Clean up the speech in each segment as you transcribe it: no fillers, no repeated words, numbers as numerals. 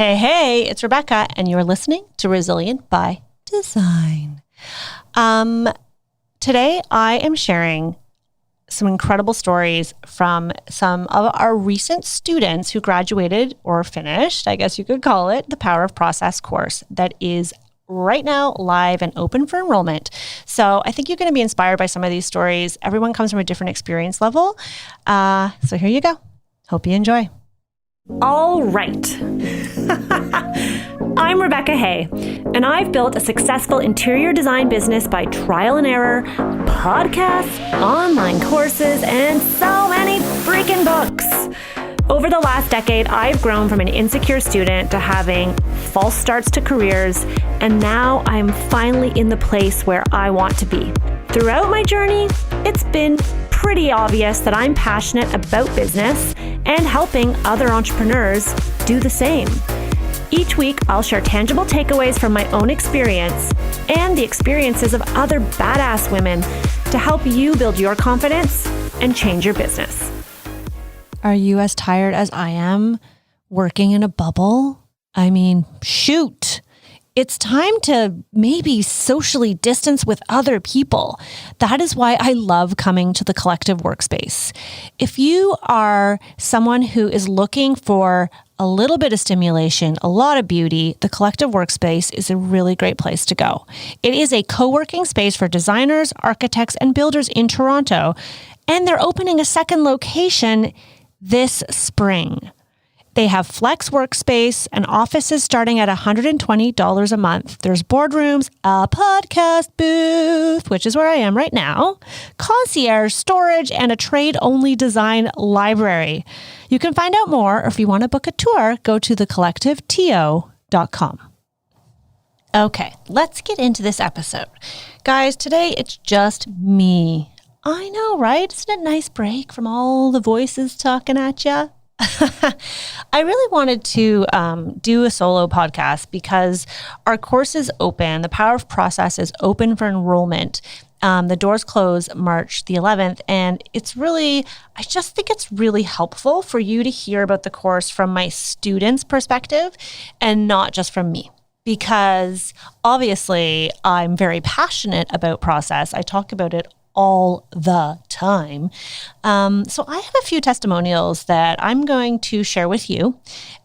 Hey, it's Rebecca, and you're listening to Resilient by Design. Today, I am sharing some incredible stories from some of our recent students who graduated or finished, I guess you could call it, the Power of Process course that is right now live and open for enrollment. So I think you're going to be inspired by some of these stories. Everyone comes from a different experience level. So here you go. Hope you enjoy. All right. I'm Rebecca Hay, and I've built a successful interior design business by trial and error, podcasts, online courses, and so many freaking books. Over the last decade, I've grown from an insecure student to having false starts to careers, and now I'm finally in the place where I want to be. Throughout my journey, it's been pretty obvious that I'm passionate about business and helping other entrepreneurs do the same. Each week, I'll share tangible takeaways from my own experience and the experiences of other badass women to help you build your confidence and change your business. Are you as tired as I am working in a bubble? I mean, shoot. It's time to maybe socially distance with other people. That is why I love coming to the Collective Workspace. If you are someone who is looking for a little bit of stimulation, a lot of beauty, the Collective Workspace is a really great place to go. It is a co-working space for designers, architects, and builders in Toronto, and they're opening a second location this spring. They have flex workspace and offices starting at $120 a month. There's boardrooms, a podcast booth, which is where I am right now, concierge storage, and a trade-only design library. You can find out more, or if you want to book a tour, go to thecollectiveto.com. Okay, let's get into this episode. Guys, today it's just me. I know, right? Isn't it a nice break from all the voices talking at you? I really wanted to do a solo podcast because our course is open. The Power of Process is open for enrollment. The doors close March the 11th, and I just think it's really helpful for you to hear about the course from my students' perspective and not just from me. Because obviously I'm very passionate about process. I talk about it all the time. So I have a few testimonials that I'm going to share with you,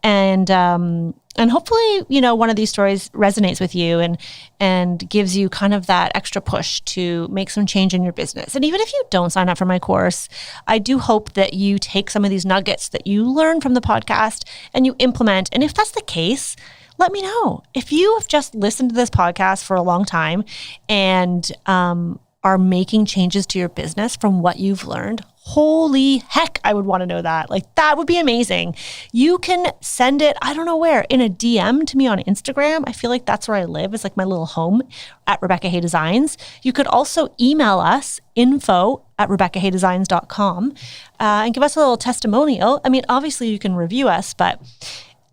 and hopefully, one of these stories resonates with you and gives you kind of that extra push to make some change in your business. And even if you don't sign up for my course, I do hope that you take some of these nuggets that you learn from the podcast and you implement. And if that's the case, let me know. If you have just listened to this podcast for a long time and are making changes to your business from what you've learned, holy heck, I would want to know that. That would be amazing. You can send it, I don't know where, in a DM to me on Instagram. I feel like that's where I live. It's like my little home at Rebecca Hay Designs. You could also email us, info@RebeccaHayDesigns.com, and give us a little testimonial. I mean, obviously you can review us, but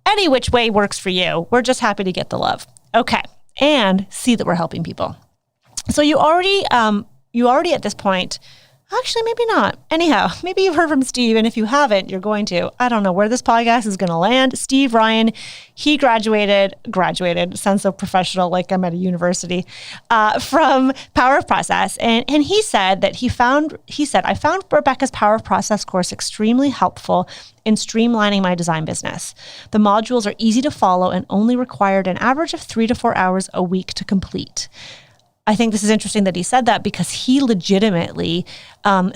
any which way works for you. We're just happy to get the love. Okay. And see that we're helping people. So you already at this point, actually, maybe not. Anyhow, maybe you've heard from Steve, and if you haven't, you're going to. I don't know where this podcast is going to land. Steve Ryan, he graduated, sounds so professional, like I'm at a university, from Power of Process. And he said, I found Rebecca's Power of Process course extremely helpful in streamlining my design business. The modules are easy to follow and only required an average of 3 to 4 hours a week to complete. I think this is interesting that he said that because he legitimately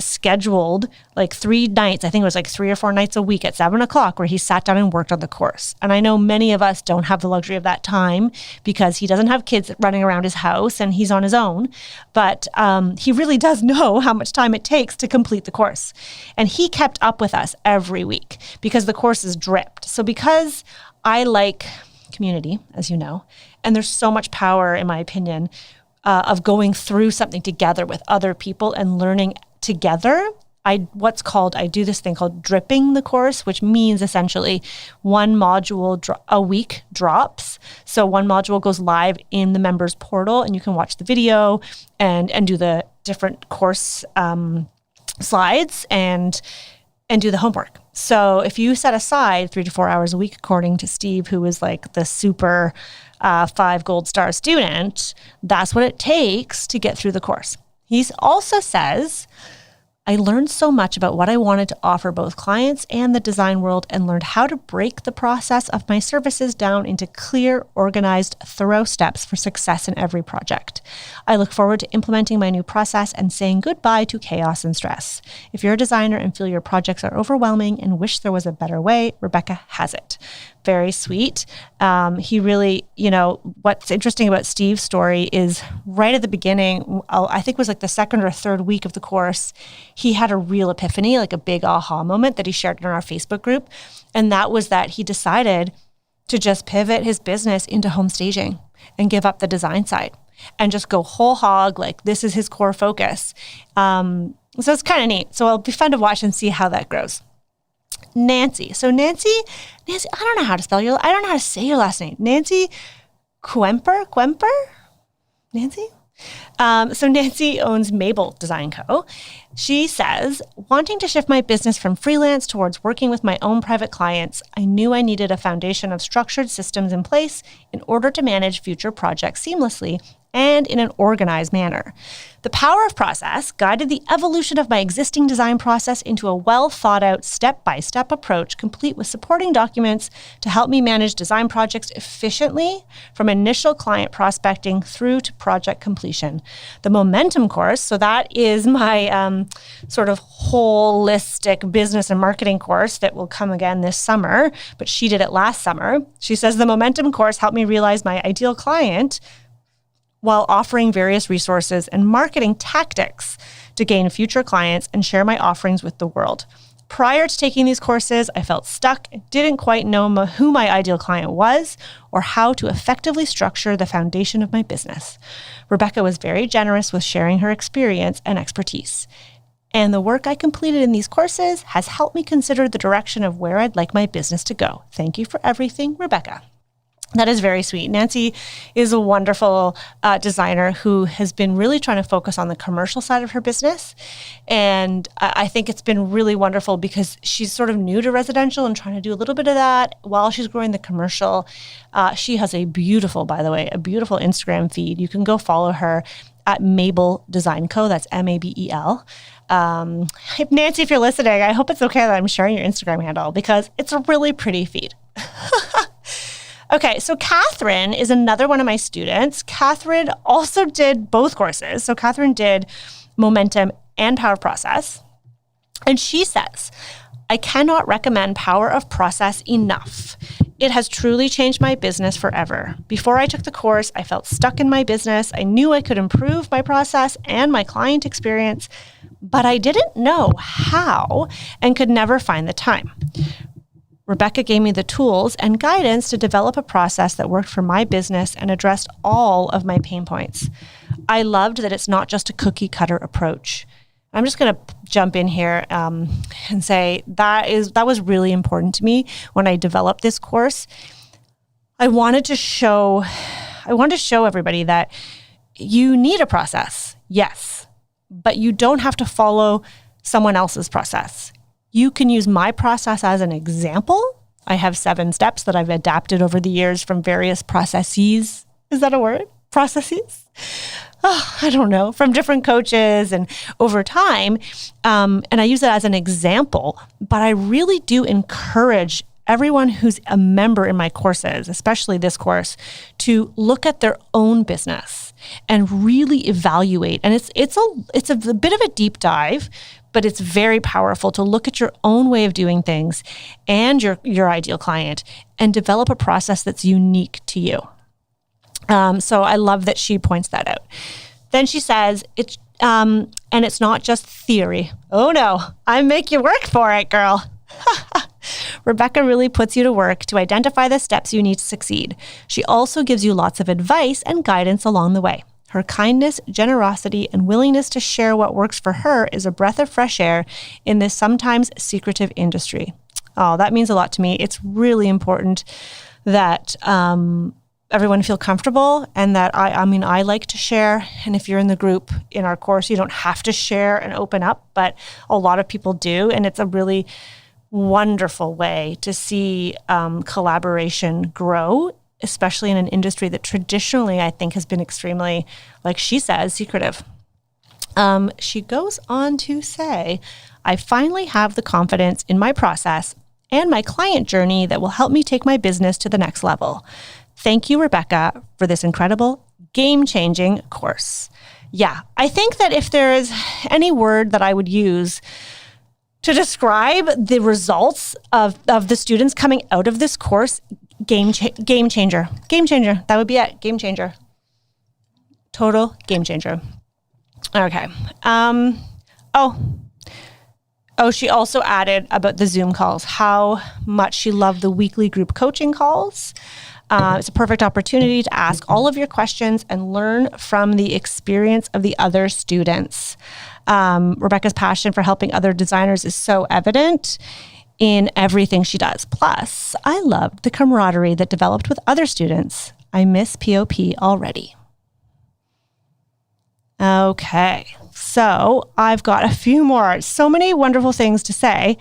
scheduled 3 nights. I think it was 3 or 4 nights a week at 7:00 where he sat down and worked on the course. And I know many of us don't have the luxury of that time because he doesn't have kids running around his house and he's on his own. But he really does know how much time it takes to complete the course. And he kept up with us every week because the course is dripped. So because I like community, as you know, and there's so much power, in my opinion, of going through something together with other people and learning together. I do this thing called dripping the course, which means essentially one module a week drops. So one module goes live in the members portal and you can watch the video and do the different course slides and do the homework. So if you set aside 3 to 4 hours a week, according to Steve, who was like the super 5 gold star student, that's what it takes to get through the course. He also says, I learned so much about what I wanted to offer both clients and the design world, and learned how to break the process of my services down into clear, organized, thorough steps for success in every project. I look forward to implementing my new process and saying goodbye to chaos and stress. If you're a designer and feel your projects are overwhelming and wish there was a better way, Rebecca has it. Very sweet. He really, what's interesting about Steve's story is right at the beginning, I think it was like the second or third week of the course, he had a real epiphany, like a big aha moment that he shared in our Facebook group. And that was that he decided to just pivot his business into home staging and give up the design side and just go whole hog, like this is his core focus. So it's kind of neat. So it'll be fun to watch and see how that grows. Nancy. So Nancy, I don't know how to I don't know how to say your last name. Nancy Quemper? Nancy? So Nancy owns Mabel Design Co. She says, wanting to shift my business from freelance towards working with my own private clients, I knew I needed a foundation of structured systems in place in order to manage future projects seamlessly and in an organized manner. The power of process guided the evolution of my existing design process into a well-thought-out, step-by-step approach, complete with supporting documents to help me manage design projects efficiently from initial client prospecting through to project completion. The Momentum course, so that is my sort of holistic business and marketing course that will come again this summer, but she did it last summer. She says the Momentum course helped me realize my ideal client while offering various resources and marketing tactics to gain future clients and share my offerings with the world. Prior to taking these courses, I felt stuck and didn't quite know who my ideal client was or how to effectively structure the foundation of my business. Rebecca was very generous with sharing her experience and expertise. And the work I completed in these courses has helped me consider the direction of where I'd like my business to go. Thank you for everything, Rebecca. That is very sweet. Nancy is a wonderful designer who has been really trying to focus on the commercial side of her business. And I think it's been really wonderful because she's sort of new to residential and trying to do a little bit of that while she's growing the commercial. She has a beautiful Instagram feed. You can go follow her at Mabel Design Co. That's Mabel. Nancy, if you're listening, I hope it's okay that I'm sharing your Instagram handle because it's a really pretty feed. Okay, so Catherine is another one of my students. Catherine also did both courses. So Catherine did Momentum and Power of Process. And she says, I cannot recommend Power of Process enough. It has truly changed my business forever. Before I took the course, I felt stuck in my business. I knew I could improve my process and my client experience, but I didn't know how and could never find the time. Rebecca gave me the tools and guidance to develop a process that worked for my business and addressed all of my pain points. I loved that it's not just a cookie cutter approach. I'm just going to jump in here and say that was really important to me when I developed this course. I wanted to show everybody that you need a process, yes, but you don't have to follow someone else's process. You can use my process as an example. I have 7 steps that I've adapted over the years from various processes. Is that a word? Processes? Oh, I don't know. From different coaches and over time. And I use it as an example. But I really do encourage everyone who's a member in my courses, especially this course, to look at their own business and really evaluate. And it's a bit of a deep dive, but it's very powerful to look at your own way of doing things and your ideal client and develop a process that's unique to you. So I love that she points that out. Then she says, and it's not just theory. Oh no, I make you work for it, girl. Rebecca really puts you to work to identify the steps you need to succeed. She also gives you lots of advice and guidance along the way. Her kindness, generosity, and willingness to share what works for her is a breath of fresh air in this sometimes secretive industry. Oh, that means a lot to me. It's really important that everyone feel comfortable and that I like to share. And if you're in the group in our course, you don't have to share and open up, but a lot of people do. And it's a really wonderful way to see collaboration grow, especially in an industry that traditionally I think has been extremely, like she says, secretive. She goes on to say, I finally have the confidence in my process and my client journey that will help me take my business to the next level. Thank you, Rebecca, for this incredible, game-changing course. Yeah, I think that if there is any word that I would use to describe the results of the students coming out of this course, game changer. Game changer. That would be it. Game changer. Total game changer. Okay. She also added about the Zoom calls, how much she loved the weekly group coaching calls. It's a perfect opportunity to ask all of your questions and learn from the experience of the other students. Rebecca's passion for helping other designers is so evident in everything she does. Plus, I loved the camaraderie that developed with other students. I miss POP already. Okay, so I've got a few more. So many wonderful things to say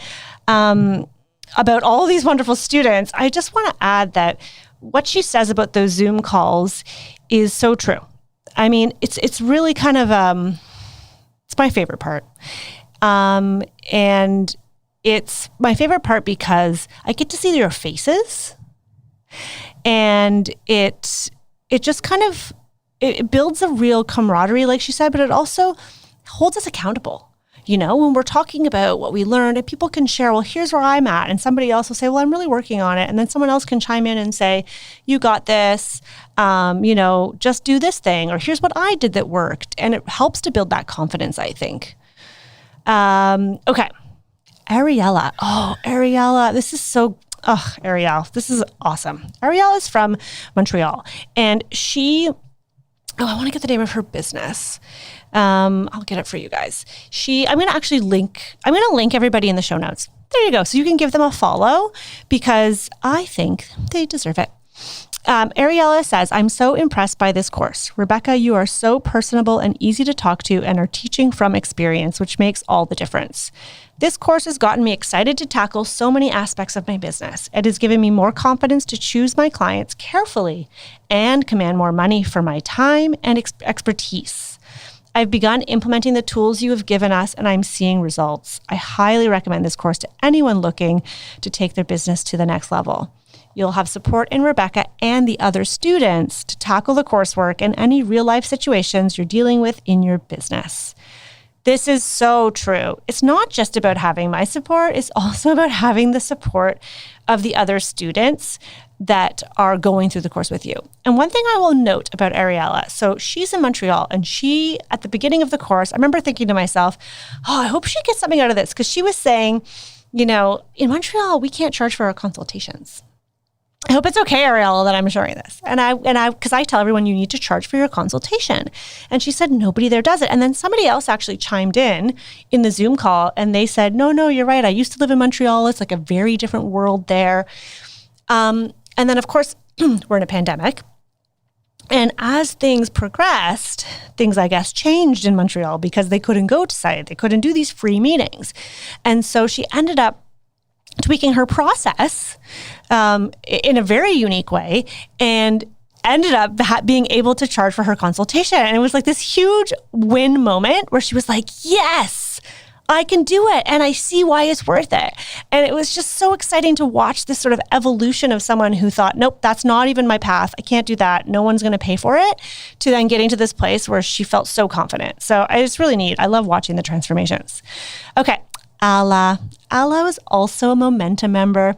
about all these wonderful students. I just want to add that what she says about those Zoom calls is so true. I mean, it's really kind of, it's my favorite part. And it's my favorite part because I get to see their faces, and it just kind of, it builds a real camaraderie, like she said, but it also holds us accountable. You know, when we're talking about what we learned, and people can share, well, here's where I'm at. And somebody else will say, well, I'm really working on it. And then someone else can chime in and say, you got this, just do this thing, or here's what I did that worked. And it helps to build that confidence, I think. Okay. Ariella. Oh, Ariella. This is so, Arielle. This is awesome. Arielle is from Montreal. And I want to get the name of her business. I'll get it for you guys. I'm going to link everybody in the show notes. There you go. So you can give them a follow because I think they deserve it. Ariella says, I'm so impressed by this course. Rebecca, you are so personable and easy to talk to and are teaching from experience, which makes all the difference. This course has gotten me excited to tackle so many aspects of my business. It has given me more confidence to choose my clients carefully and command more money for my time and expertise. I've begun implementing the tools you have given us, and I'm seeing results. I highly recommend this course to anyone looking to take their business to the next level. You'll have support in Rebecca and the other students to tackle the coursework and any real-life situations you're dealing with in your business. This is so true. It's not just about having my support. It's also about having the support of the other students that are going through the course with you. And one thing I will note about Ariella, so she's in Montreal, and she, at the beginning of the course, I remember thinking to myself, I hope she gets something out of this, because she was saying, in Montreal, we can't charge for our consultations. I hope it's okay, Ariella, that I'm sharing this. Because I tell everyone you need to charge for your consultation. And she said nobody there does it. And then somebody else actually chimed in the Zoom call, and they said, no, you're right. I used to live in Montreal. It's like a very different world there. And then, of course, we're in a pandemic. And as things progressed, things, I guess, changed in Montreal because they couldn't go to site. They couldn't do these free meetings. And so she ended up tweaking her process in a very unique way and ended up being able to charge for her consultation. And it was like this huge win moment where she was like, yes, I can do it. And I see why it's worth it. And it was just so exciting to watch this sort of evolution of someone who thought, nope, that's not even my path. I can't do that. No one's going to pay for it, to then getting to this place where she felt so confident. So it's really neat. I love watching the transformations. Okay. Ala was also a Momentum member.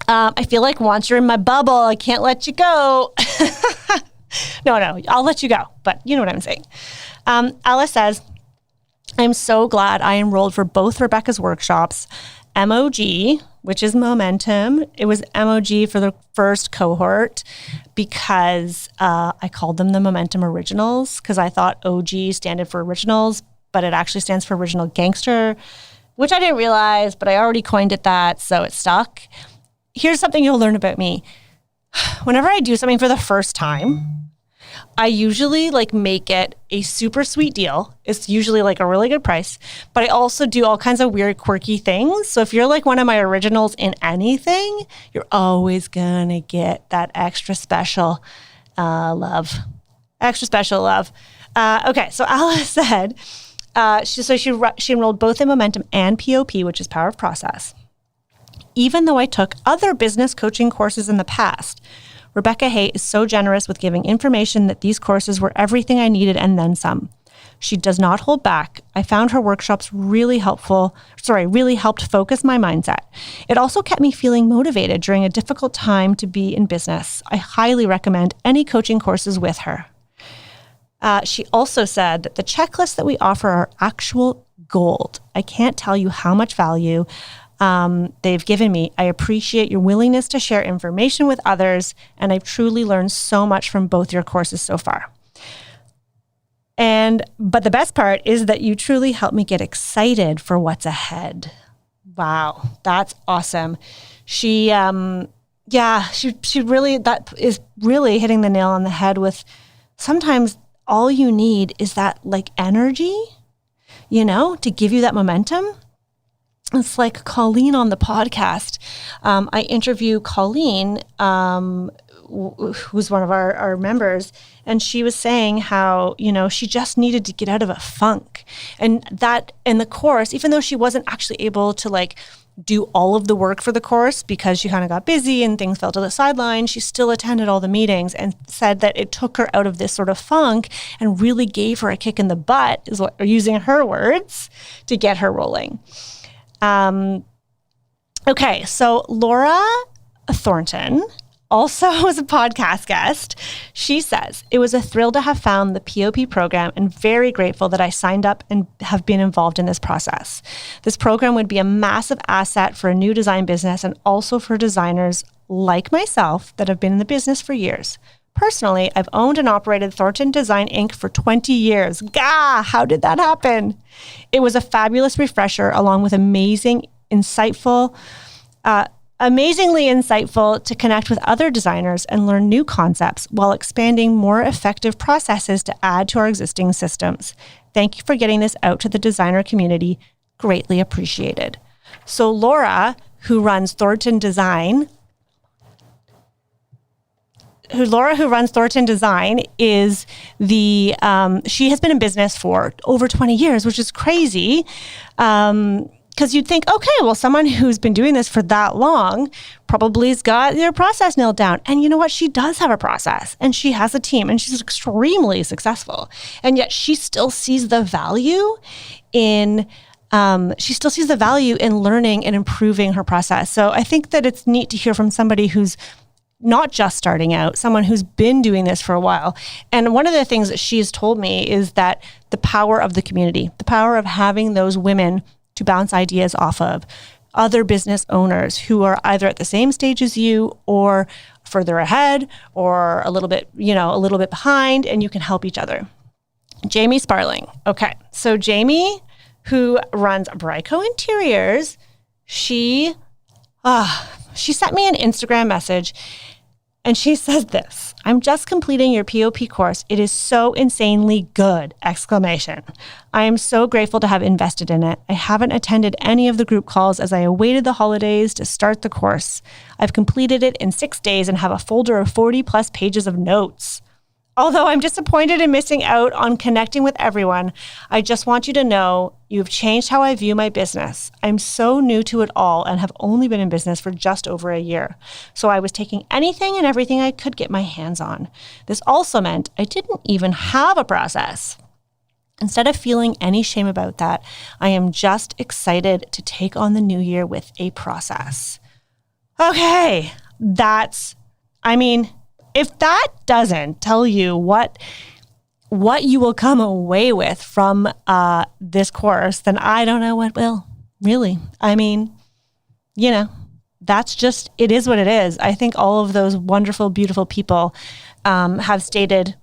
I feel like once you're in my bubble, I can't let you go. No, I'll let you go. But you know what I'm saying. Ala says, I'm so glad I enrolled for both Rebecca's workshops, MOG, which is Momentum. It was MOG for the first cohort because I called them the Momentum Originals because I thought OG stood for Originals, but it actually stands for Original Gangster, which I didn't realize, but I already coined it that, so it stuck. Here's something you'll learn about me. Whenever I do something for the first time, I usually like make it a super sweet deal. It's usually like a really good price, but I also do all kinds of weird, quirky things. So if you're like one of my originals in anything, you're always gonna get that extra special love. Extra special love. Okay, so Alice said she enrolled both in Momentum and POP, which is Power of Process. Even though I took other business coaching courses in the past, Rebecca Hay is so generous with giving information that these courses were everything I needed and then some. She does not hold back. I found her workshops really helped focus my mindset. It also kept me feeling motivated during a difficult time to be in business. I highly recommend any coaching courses with her. She also said that the checklists that we offer are actual gold. I can't tell you how much value they've given me. I appreciate your willingness to share information with others, and I've truly learned so much from both your courses so far. But the best part is that you truly helped me get excited for what's ahead. Wow, that's awesome. She really, that is really hitting the nail on the head with sometimes all you need is that like energy, to give you that momentum. It's like Colleen on the podcast. I interview Colleen, who's one of our members, and she was saying how, she just needed to get out of a funk. And that in the course, even though she wasn't actually able to like do all of the work for the course because she kind of got busy and things fell to the sideline, she still attended all the meetings and said that it took her out of this sort of funk and really gave her a kick in the butt, using her words, to get her rolling. Okay, so Laura Thornton also was a podcast guest. She says, it was a thrill to have found the POP program and very grateful that I signed up and have been involved in this process. This program would be a massive asset for a new design business and also for designers like myself that have been in the business for years. Personally, I've owned and operated Thornton Design Inc. for 20 years. Gah, how did that happen? It was a fabulous refresher along with amazingly insightful to connect with other designers and learn new concepts while expanding more effective processes to add to our existing systems. Thank you for getting this out to the designer community. Greatly appreciated. So Laura, who runs Thornton Design, is she has been in business for over 20 years, which is crazy. Because you'd think, okay, well, someone who's been doing this for that long probably has got their process nailed down. And you know what? She does have a process and she has a team and she's extremely successful. And yet she still sees the value in learning and improving her process. So I think that it's neat to hear from somebody who's not just starting out, someone who's been doing this for a while. And one of the things that she's told me is that the power of the community, the power of having those women to bounce ideas off of, other business owners who are either at the same stage as you or further ahead or a little bit behind, and you can help each other. Jamie Sparling. Okay. So Jamie, who runs Bryco Interiors, she sent me an Instagram message and she says this: I'm just completing your POP course. It is so insanely good! ! I am so grateful to have invested in it. I haven't attended any of the group calls as I awaited the holidays to start the course. I've completed it in 6 days and have a folder of 40 plus pages of notes. Although I'm disappointed in missing out on connecting with everyone, I just want you to know you've changed how I view my business. I'm so new to it all and have only been in business for just over a year. So I was taking anything and everything I could get my hands on. This also meant I didn't even have a process. Instead of feeling any shame about that, I am just excited to take on the new year with a process. Okay, if that doesn't tell you what you will come away with from this course, then I don't know what will, really. That's just, it is what it is. I think all of those wonderful, beautiful people have stated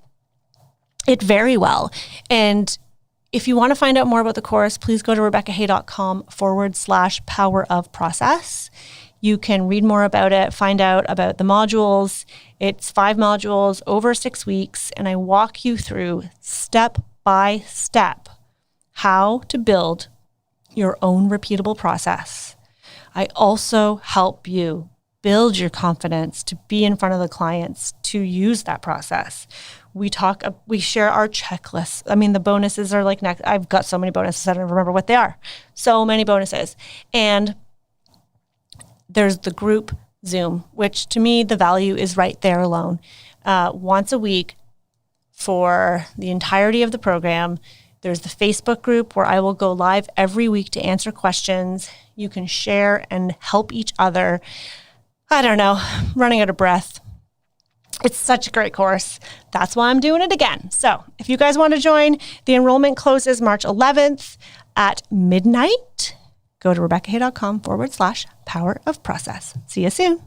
it very well. And if you want to find out more about the course, please go to RebeccaHay.com/power of process. You can read more about it, find out about the modules. It's 5 modules over 6 weeks, and I walk you through step by step how to build your own repeatable process. I also help you build your confidence to be in front of the clients, to use that process. We share our checklists. I mean, the bonuses are like next. I've got so many bonuses, I don't remember what they are. So many bonuses. And there's the group Zoom, which to me, the value is right there alone. Once a week for the entirety of the program. There's the Facebook group where I will go live every week to answer questions. You can share and help each other. I don't know, running out of breath. It's such a great course. That's why I'm doing it again. So if you guys want to join, the enrollment closes March 11th at midnight. Go to RebeccaHay.com/power of process. See you soon.